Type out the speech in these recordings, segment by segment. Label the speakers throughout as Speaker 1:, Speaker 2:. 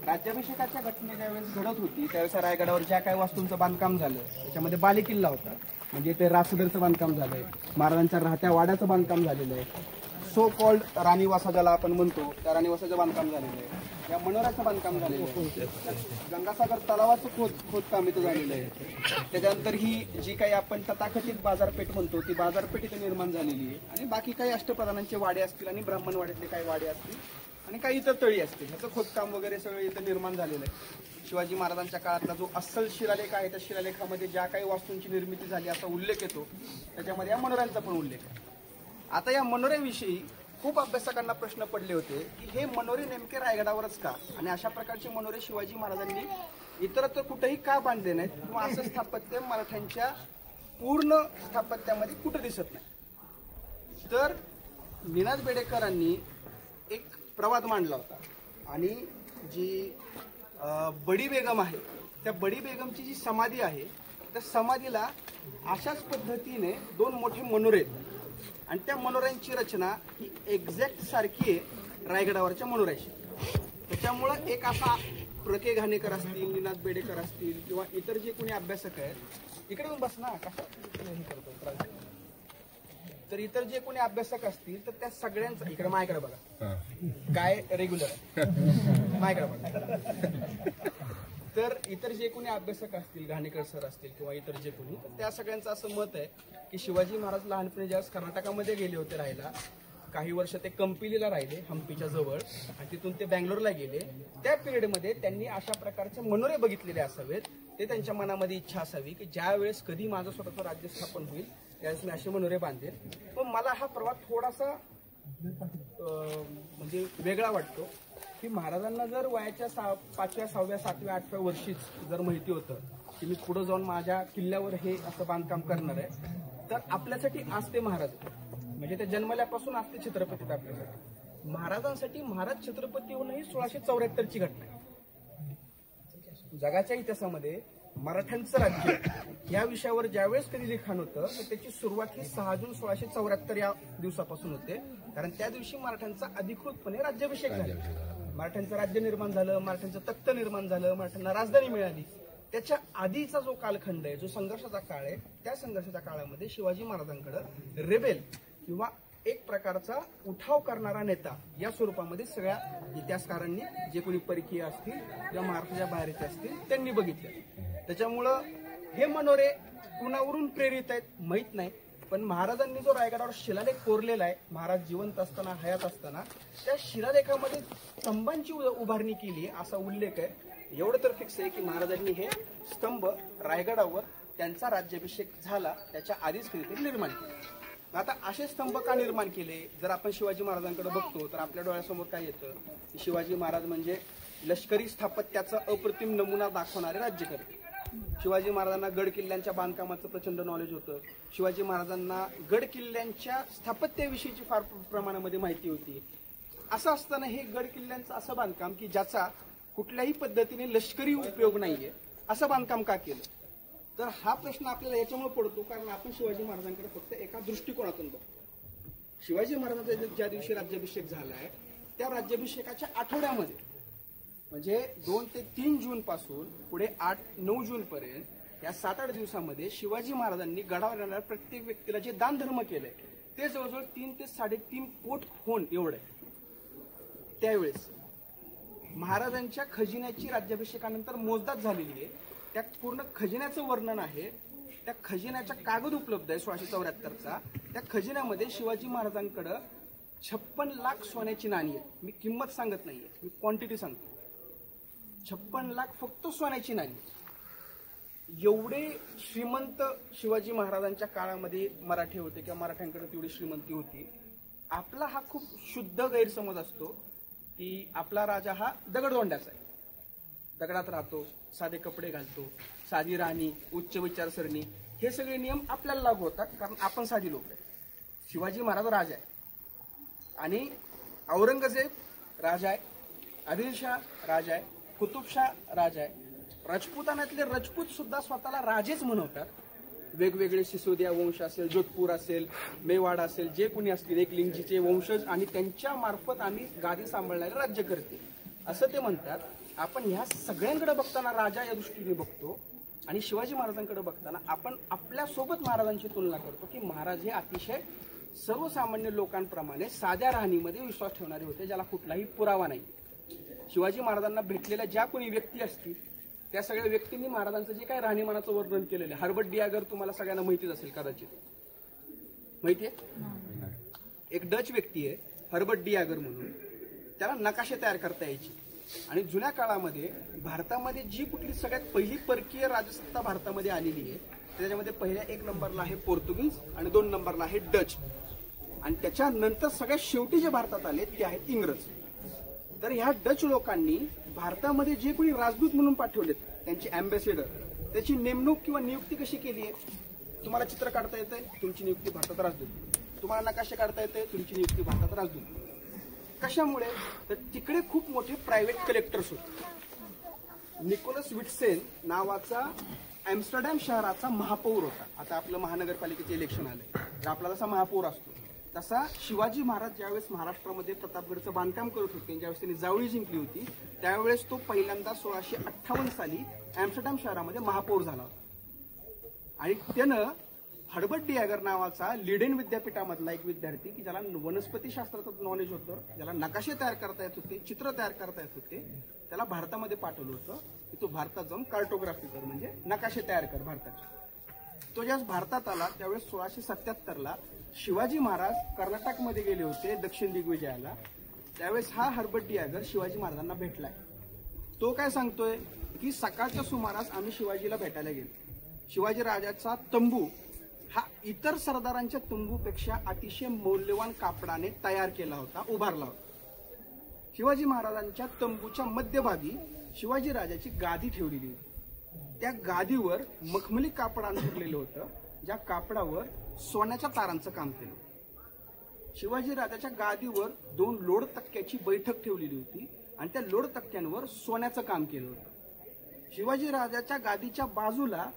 Speaker 1: राज्याभिषेकाच्या घटने ज्यावेळेस घडत होती त्यावेळेस रायगडावर ज्या काही वास्तूंचं बांधकाम झालं त्याच्यामध्ये बालेकिल्ला होता, म्हणजे ते रासदरचं बांधकाम झालंय, महाराजांच्या राहत्या वाड्याचं बांधकाम झालेलं आहे, सो कॉल्ड राणीवासा ज्याला आपण म्हणतो त्या राणीवासाचं बांधकाम झालेलं आहे, या मनोऱ्याचं बांधकाम झालेलं आहे, गंगासागर तलावाचं खोदकाम इथं झालेलं आहे. त्याच्यानंतर ही जी काही आपण तथाकथित बाजारपेठ म्हणतो ती बाजारपेठ इथे निर्माण झालेली आहे आणि बाकी काही अष्टप्रधानांचे वाडे असतील आणि ब्राह्मणवाड्यातले काही वाडे असतील आणि काही इतर तळी असतील, ह्याचं खोदकाम वगैरे सगळं इथं निर्माण झालेलं आहे. शिवाजी महाराजांच्या काळातला जो अस्सल शिलालेख आहे त्या शिलालेखामध्ये ज्या काही वास्तूंची निर्मिती झाली असा उल्लेख येतो, त्याच्यामध्ये या मनोऱ्यांचा पण उल्लेख आहे. आता या मनोऱ्याविषयी खूप अभ्यासकांना प्रश्न पडले होते की हे मनोरे नेमके रायगडावरच का, आणि अशा प्रकारचे मनोरे शिवाजी महाराजांनी इतरत्र कुठेही का बांधले नाहीत किंवा असं स्थापत्य मराठ्यांच्या पूर्ण स्थापत्यामध्ये कुठं दिसत नाही. तर निनाद बेडेकरांनी एक प्रवाद मांडला होता आणि जी बडी बेगम आहे त्या बडी बेगमची जी समाधी आहे त्या समाधीला अशाच पद्धतीने दोन मोठे मनोरे आहेत आणि त्या मनोऱ्यांची रचना ही एक्झॅक्ट सारखी आहे रायगडावरच्या मनोऱ्याची. त्याच्यामुळं एक असा प्रके घाणेकर असतील, निनाद बेडेकर असतील किंवा इतर जे कोणी अभ्यासक आहेत, इकडे येऊन बस ना कसं हे करतो, तर इतर जे कोणी अभ्यासक असतील तर त्या सगळ्यांचा इकडे माझ्याकडे बघा काय रेग्युलर माझ्याकडे बघा, तर इतर जे कोणी अभ्यासक असतील, घाणेकर सर असतील किंवा इतर जे कोणी, तर त्या सगळ्यांचं असं मत आहे की शिवाजी महाराज लहानपणी ज्यावेळेस कर्नाटकामध्ये गेले होते राहायला, काही वर्ष ते कंपिलीला राहिले हम्पीच्या जवळ आणि तिथून ते बँगलोरला गेले, त्या पिरियडमध्ये त्यांनी अशा प्रकारचे मनोरे बघितलेले असावेत. ते त्यांच्या मनामध्ये इच्छा असावी की ज्या वेळेस कधी माझं स्वतःचं राज्य स्थापन होईल त्यावेळेस मी असे मनोरे बांधेन. पण मला हा प्रवाद थोडासा म्हणजे वेगळा वाटतो की महाराजांना जर वयाच्या 5व्या, 6व्या, 7व्या, 8व्या वर्षीच जर माहिती होतं की मी पुढे जाऊन माझ्या किल्ल्यावर हे असं बांधकाम करणार आहे, तर आपल्यासाठी आज ते महाराज म्हणजे ते जन्मल्यापासून आज ते छत्रपती आपल्यासाठी. महाराजांसाठी महाराज छत्रपती होणं ही 1674ची घटना आहे. जगाच्या इतिहासामध्ये मराठ्यांचं राज्य या विषयावर ज्यावेळेस कधी लिखाण होतं तर त्याची सुरुवात ही 6 जून 1674 या दिवसापासून होते, कारण त्या दिवशी मराठ्यांचा अधिकृतपणे राज्याभिषेक झाला, मराठ्यांचं राज्य निर्माण झालं, मराठ्यांचं तख्त निर्माण झालं, मराठ्यांना राजधानी मिळाली. त्याच्या आधीचा जो कालखंड आहे, जो संघर्षाचा काळ आहे, त्या संघर्षाच्या काळामध्ये शिवाजी महाराजांकडे रेबेल किंवा एक प्रकारचा उठाव करणारा नेता या स्वरूपामध्ये सगळ्या इतिहासकारांनी, जे कोणी परकीय असतील किंवा महाराष्ट्राच्या बाहेरचे असतील, त्यांनी बघितले. त्याच्यामुळं हे मनोरे कुणावरून प्रेरित आहेत माहीत नाही, पण महाराजांनी जो रायगडावर शिलालेख कोरलेला आहे महाराज जिवंत असताना, हयात असताना, त्या शिलालेखामध्ये स्तंभांची उभारणी केली असा उल्लेख आहे. एवढं तर फिक्स आहे की महाराजांनी हे स्तंभ रायगडावर त्यांचा राज्याभिषेक झाला त्याच्या आधीच कधीतरी निर्माण केले. आता असे स्तंभ का निर्माण केले, जर आपण शिवाजी महाराजांकडे बघतो तर आपल्या डोळ्यासमोर काय येतं की शिवाजी महाराज म्हणजे लष्करी स्थापत्याचा अप्रतिम नमुना दाखवणारे राज्यकर्ते. शिवाजी महाराजांना गड किल्ल्यांच्या बांधकामाचं प्रचंड नॉलेज होतं, शिवाजी महाराजांना गड किल्ल्यांच्या स्थापत्याविषयीची फार प्रमाणामध्ये माहिती होती. असं असताना हे गड किल्ल्यांचं असं बांधकाम की ज्याचा कुठल्याही पद्धतीने लष्करी उपयोग नाहीये असं बांधकाम का केलं, तर हा प्रश्न आपल्याला याच्यामुळे पडतो कारण आपण शिवाजी महाराजांकडे फक्त एका दृष्टिकोनातून बघतो. शिवाजी महाराजांचा ज्या दिवशी राज्याभिषेक झालाय त्या राज्याभिषेकाच्या आठवड्यामध्ये म्हणजे 2 ते 3 जून पासून पुढे 8-9 जून पर्यंत या 7-8 दिवसामध्ये शिवाजी महाराजांनी गडावर येणाऱ्या प्रत्येक व्यक्तीला जे दानधर्म केलंय ते जवळजवळ 3 ते 3.5 कोट होऊन एवढं आहे. त्यावेळेस महाराजांच्या खजिन्याची राज्याभिषेकानंतर मोजदाद झालेली आहे, त्या पूर्ण खजिन्याचं वर्णन आहे, त्या खजिन्याचा कागद उपलब्ध आहे 1674चा. त्या खजिन्यामध्ये शिवाजी महाराजांकडं 56 लाख सोन्याची नाणी आहेत. मी किंमत सांगत नाहीये, मी क्वांटिटी सांगतो. 56 लाख फक्त सोन्याची नाणी. एवढे श्रीमंत शिवाजी महाराजांच्या काळामध्ये मराठी होते किंवा मराठ्यांकडे तेवढी श्रीमंती होती. आपला हा खूप शुद्ध गैरसमज असतो की आपला राजा हा दगडधोंड्याचा आहे, दगडात राहतो, साधे कपडे घालतो, साधी राणी, उच्च विचारसरणी, हे सगळे नियम आपल्याला लागू होतात कारण आपण साधी लोक आहे. शिवाजी महाराज राजा आहे आणि औरंगजेब राजा आहे, आदिलशाह राजा आहे, कुतुबशाह राजा आहे. राजपुतानातले राजपूत सुद्धा स्वतःला राजेच म्हणवतात. वेगवेगळे सिसोदिया वंश असेल, जोधपूर असेल, मेवाड असेल, जे कोणी असतील एकलिंगजीचे वंशज आणि त्यांच्या मार्फत आम्ही गादी सांभाळणारे राज्यकर्ते, असं ते म्हणतात. आपण ह्या सगळ्यांकडे बघताना राजा या दृष्टीने बघतो आणि शिवाजी महाराजांकडे बघताना आपण आपल्यासोबत महाराजांची तुलना करतो की महाराज हे अतिशय सर्वसामान्य लोकांप्रमाणे साध्या राहणीमध्ये विश्वास ठेवणारे होते, ज्याला कुठलाही पुरावा नाही. शिवाजी महाराजांना भेटलेल्या ज्या कोणी व्यक्ती असतील त्या सगळ्या व्यक्तींनी महाराजांचं जे काय राहणीमानाचं वर्णन केलेलं आहे. हर्बर्ट डियागर तुम्हाला सगळ्यांना माहितीच असेल कदाचित, माहितीये? एक डच व्यक्ती आहे हर्बर्ट डियागर म्हणून, त्याला नकाशे तयार करता यायचे. आणि जुन्या काळामध्ये भारतामध्ये जी कुठली सगळ्यात पहिली परकीय राजसत्ता भारतामध्ये आलेली आहे त्याच्यामध्ये पहिल्या 1 नंबरला आहे पोर्तुगीज आणि 2 नंबरला आहे डच, आणि त्याच्यानंतर सगळ्यात शेवटी जे भारतात आले ते आहेत इंग्रज. तर ह्या डच लोकांनी भारतामध्ये जे कोणी राजदूत म्हणून पाठवलेत त्यांचे अँबॅसेडर, त्याची नेमणूक किंवा नियुक्ती कशी केली आहे? तुम्हाला चित्र काढता येतंय, तुमची नियुक्ती भारतात राजदूत. तुम्हाला नकाशे काढता येते, तुमची नियुक्ती भारतात राजदूत. कशामुळे? तर तिकडे खूप मोठे प्रायव्हेट कलेक्टर्स होते. निकोलस विटसेन नावाचा एम्स्टरडॅम शहराचा महापौर होता. आता आपलं महानगरपालिकेचे इलेक्शन आलंय तर आपला जसा महापौर असतो तसा शिवाजी महाराज ज्यावेळेस महाराष्ट्रामध्ये प्रतापगडचं बांधकाम करत होते, ज्यावेळेस त्यांनी जावळी जिंकली होती, त्यावेळेस तो पहिल्यांदा 1658 साली एम्स्टरडॅम शहरामध्ये महापौर झाला होता. आणि त्यानं हर्बर्ट डियागर नावाचा लिडेन विद्यापीठामधला एक विद्यार्थी की ज्याला वनस्पती शास्त्राचं नॉलेज होतं, ज्याला नकाशे तयार करता येत होते, चित्र तयार करता येत होते, त्याला भारतामध्ये पाठवलं होतं की तो भारतात जाऊन कार्टोग्राफी कर, म्हणजे नकाशे तयार कर भारताचे. तो ज्यावेळेस भारतात आला त्यावेळेस 1677ला शिवाजी महाराज कर्नाटकमध्ये गेले होते दक्षिण दिग्विजयाला. त्यावेळेस हा हर्बर्ट डियागर शिवाजी महाराजांना भेटलाय. तो काय सांगतोय की सकाळच्या सुमारास आम्ही शिवाजीला भेटायला गेलो. शिवाजी राजाचा तंबू हा इतर सरदारांच्या तंबूपेक्षा अतिशय मौल्यवान कापडाने तयार केला होता, उभारला होता. शिवाजी महाराजांच्या तंबूच्या मध्यभागी शिवाजी राजाची गादी ठेवलेली होती. त्या गादीवर मखमली कापड अंथरलेलं होतं, ज्या कापडावर सोन्याच्या तारांचं काम केलं. शिवाजी राजाच्या गादीवर 2 लोड तक्क्याची बैठक ठेवलेली होती आणि त्या लोड तक्क्यांवर सोन्याचं काम केलं होतं. शिवाजी राजाच्या गादीच्या बाजूला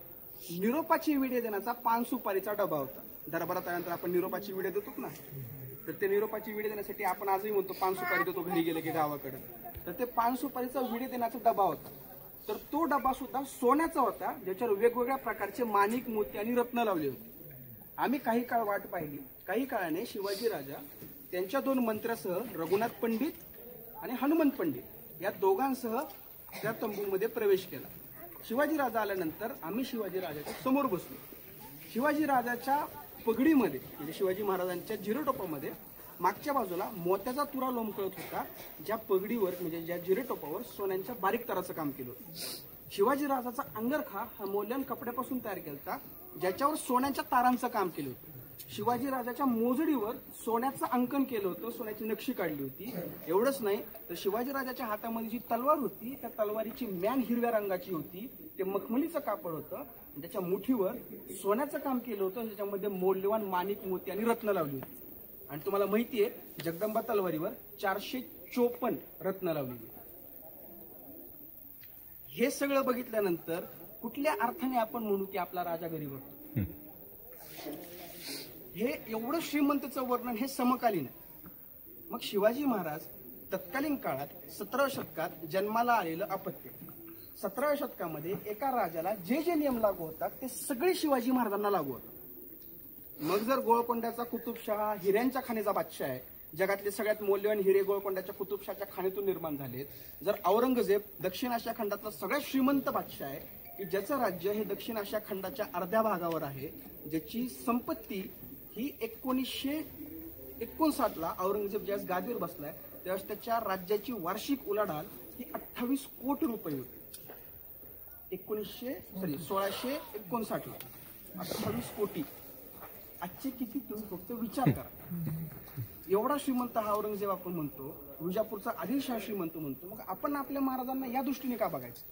Speaker 1: निरोपाची विडे देण्याचा पान सुपारीचा डबा होता. दरबारात आल्यानंतर आपण निरोपाची विडे देतो ना, तर ते निरोपाची विडे देण्यासाठी आपण आजही म्हणतो पान सुपारी देतो घरी गेले की गावाकडे. तर ते पान सुपारीचा विडे देण्याचा डबा होता. तर तो डबा सुद्धा सोन्याचा होता, ज्याच्यावर वेगवेगळ्या प्रकारचे माणिक, मोती आणि रत्न लावले होते. आम्ही काही काळ वाट पाहिली. काही काळाने शिवाजी राजा त्यांच्या 2 मंत्र्यासह रघुनाथ पंडित आणि हनुमंत पंडित या दोघांसह त्या तंबूमध्ये प्रवेश केला. शिवाजी राजा आल्यानंतर आम्ही शिवाजी राजाच्या समोर बसलो. शिवाजी राजाच्या पगडीमध्ये म्हणजे शिवाजी महाराजांच्या जिरेटोपामध्ये मागच्या बाजूला मोत्याचा तुरा लोंबकळत होता, ज्या पगडीवर म्हणजे ज्या जिरेटोपावर सोन्यांच्या बारीक ताराचं काम केलं होतं. शिवाजी राजाचा अंगरखा हा मौल्यवान कपड्यापासून तयार केला होता, ज्याच्यावर सोन्याच्या तारांचं काम केलं होतं. शिवाजी राजाच्या मोजडीवर सोन्याचं अंकन केलं होतं, सोन्याची नक्षी काढली होती. एवढंच नाही तर शिवाजी राजाच्या हातामध्ये जी तलवार होती त्या तलवारीची म्यान हिरव्या रंगाची होती, ते मखमलीचं कापड होतं. त्याच्या मुठीवर सोन्याचं काम केलं होतं, ज्याच्यामध्ये मौल्यवान माणिक, मोती आणि रत्न लावली होती. आणि तुम्हाला माहितीये जगदंबा तलवारीवर 454 रत्न लावलेली. हे सगळं बघितल्यानंतर कुठल्या अर्थाने आपण म्हणू की आपला राजा गरीब होता? हे एवढं श्रीमंतीचं वर्णन हे समकालीन आहे. मग शिवाजी महाराज तत्कालीन काळात 17व्या शतकात जन्माला आलेलं अपत्य. 17व्या शतकामध्ये एका राजाला जे जे नियम लागू होतात ते सगळे शिवाजी महाराजांना लागू होतात. मग जर गोळकोंड्याचा कुतुबशाह हिऱ्यांच्या खाणीचा बादशाह आहे, जगातले सगळ्यात मौल्यवान हिरे गोळकोंड्याच्या कुतुबशाहच्या खाणीतून निर्माण झालेत. जर औरंगजेब दक्षिण आशिया खंडातला सगळ्यात श्रीमंत बादशाह आहे की ज्याचं राज्य हे दक्षिण आशिया खंडाच्या अर्ध्या भागावर आहे, ज्याची संपत्ती ही 1959ला औरंगजेब ज्यावेळेस गादीवर बसलाय त्यावेळेस त्याच्या राज्याची वार्षिक उलाढाल ही 28 कोटी रुपये होती. 1659ला 28 कोटी. आजचे किती तुम्ही फक्त विचार करा. एवढा श्रीमंत हा औरंगजेब आपण म्हणतो, विजापूरचा आदिलशाह श्रीमंत म्हणतो. मग आपण आपल्या महाराजांना या दृष्टीने का बघायचं?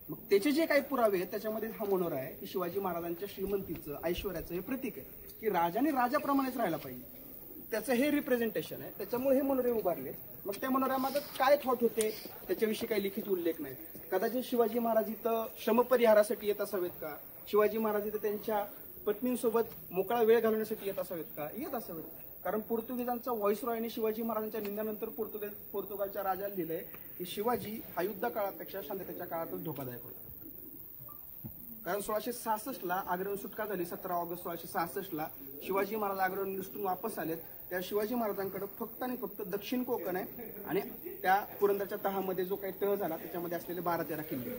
Speaker 1: मग त्याचे जे काही पुरावे आहेत त्याच्यामध्ये हा मनोरा आहे की शिवाजी महाराजांच्या श्रीमंतीचं, ऐश्वर्याचं हे प्रतीक आहे की राजाने राजाप्रमाणेच राहायला पाहिजे. त्याचं हे रिप्रेझेंटेशन आहे, त्याच्यामुळे हे मनोरे उभारले. मग त्या मनोऱ्यामध्ये काय थॉट होते त्याच्याविषयी काही लिखित उल्लेख नाही. कदाचित शिवाजी महाराज इथं श्रमपरिहारासाठी येत असावेत का? शिवाजी महाराज इथं त्यांच्या पत्नींसोबत मोकळा वेळ घालवण्यासाठी येत असावेत का? येत असावेत. कारण पोर्तुगीजांचा व्हॉइसरॉयने शिवाजी महाराजांच्या निंदानंतर पोर्तुगालच्या राजाला लिहिलंय की शिवाजी हा युद्ध काळापेक्षा शांततेच्या काळातच धोकादायक होता. कारण 1666 ला आग्र्याहून सुटका झाली. 17 ऑगस्ट 1666 ला शिवाजी महाराज आग्र्याहून निसटून वापस आलेत. त्या शिवाजी महाराजांकडे फक्त आणि फक्त दक्षिण कोकण आहे आणि त्या पुरंदरच्या तहामध्ये जो काही तह झाला त्याच्यामध्ये असलेले 12-13 किल्ले.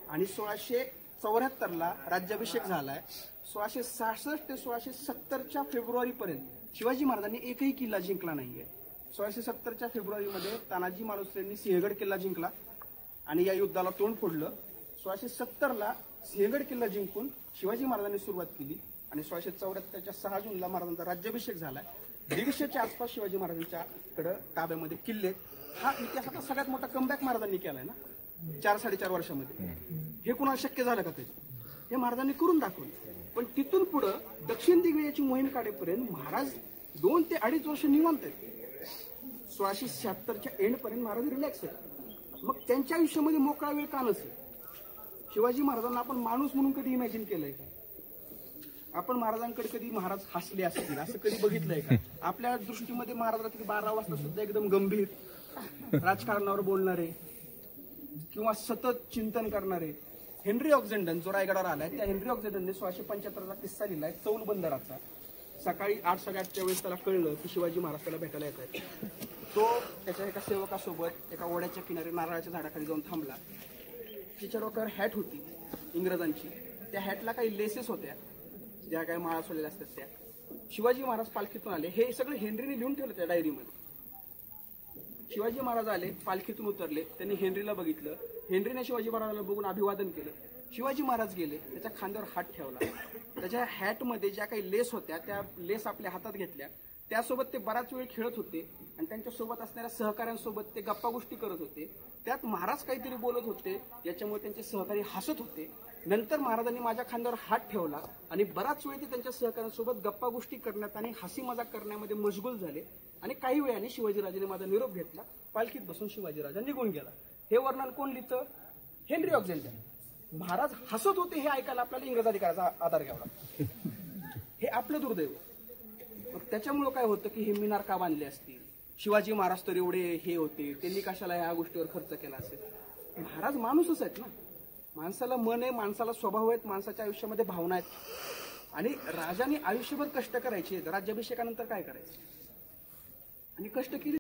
Speaker 1: आणि 1674 ला राज्याभिषेक झालाय. 1666 ते 1670च्या फेब्रुवारीपर्यंत शिवाजी महाराजांनी एकही किल्ला जिंकला नाहीये. 1670च्या फेब्रुवारीमध्ये तानाजी मालुसरेंनी सिंहगड किल्ला जिंकला आणि या युद्धाला तोंड फोडलं. 1670 ला सिंहगड किल्ला जिंकून शिवाजी महाराजांनी सुरुवात केली आणि 1674च्या 6 जूनला महाराजांचा राज्याभिषेक झालाय. 150च्या आसपास शिवाजी महाराजांच्याकडे ताब्यामध्ये किल्ले. हा इतिहासाचा सगळ्यात मोठा कमबॅक महाराजांनी केलाय ना 4-4.5 वर्षामध्ये. हे कुणाला शक्य झालं का? हे महाराजांनी करून दाखवलं. पण तिथून पुढं दक्षिण दिग्विजयाची मोहीम काढेपर्यंत महाराज 2 ते 2.5 वर्ष निवांत आहेत. 1676च्या एंड पर्यंत महाराज रिलॅक्स आहेत. मग त्यांच्या आयुष्यामध्ये मोकळा वेळ का नसेल? शिवाजी महाराजांना आपण माणूस म्हणून कधी इमॅजिन केलंय का? आपण महाराजांकडे कधी महाराज हसले असतील असं कधी बघितलंय का? आपल्या दृष्टीमध्ये महाराज रात्री 12 वाजता सुद्धा एकदम गंभीर राजकारणावर बोलणारे किंवा सतत चिंतन करणारे. हेनरी ऑक्झेंडन जो रायगडावर आलाय त्या हेनरी ऑक्झेंडनने 1675चा किस्सा लिहिलाय चौल बंदराचा. सकाळी 8-8:30च्या वेळेस त्याला कळलं की शिवाजी महाराज त्याला भेटायला येत आहेत. तो त्याच्या एका सेवकासोबत एका ओढ्याच्या किनारी नारळाच्या झाडाखाली जाऊन थांबला. तिच्या डोक्यावर हॅट होती इंग्रजांची. त्या हॅटला काही लेसेस होत्या ज्या काही माळा सोडलेल्या असतात त्या. शिवाजी महाराज पालखीतून आले. हे सगळं हेनरीने लिहून ठेवलं त्या डायरीमध्ये. शिवाजी महाराज आले, पालखीतून उतरले, त्यांनी हेनरीला बघितलं. हेनरीने शिवाजी महाराजांना बघून अभिवादन केलं. शिवाजी महाराज गेले, त्याच्या खांद्यावर हात ठेवला. त्याच्या हॅटमध्ये ज्या काही लेस होत्या त्या लेस आपल्या हातात घेतल्या. त्यासोबत ते बराच वेळ खेळत होते आणि त्यांच्यासोबत असणाऱ्या सहकाऱ्यांसोबत ते गप्पा गोष्टी करत होते. त्यात महाराज काहीतरी बोलत होते, याच्यामुळे त्यांचे सहकारी हसत होते. नंतर महाराजांनी माझ्या खांद्यावर हात ठेवला आणि बराच वेळ ते त्यांच्या सहकाऱ्यांसोबत गप्पा गोष्टी करण्यात आणि हसी मजाक करण्यामध्ये मशगूल झाले. आणि काही वेळाने शिवाजीराजांनी माझा निरोप घेतला. पालखीत बसून शिवाजीराजा निघून गेला. हे वर्णन कोण लिहितं? हेनरी ऑक्झेंडन. महाराज हसत होते हे ऐकायला आपल्याला इंग्रज अधिकाराचा आधार घ्यावा. हे आपलं दुर्दैव. मग त्याच्यामुळं काय होतं की हे मिनार का बांधले असतील? शिवाजी महाराज तर एवढे हे होते, त्यांनी कशाला ह्या गोष्टीवर खर्च केला असेल? महाराज माणूसच आहेत ना. माणसाला मन आहे, माणसाला स्वभाव आहेत, माणसाच्या आयुष्यामध्ये भावना आहेत. आणि राजाने आयुष्यभर कष्ट करायचे. राज्याभिषेकानंतर काय करायचं? आणि कष्ट केली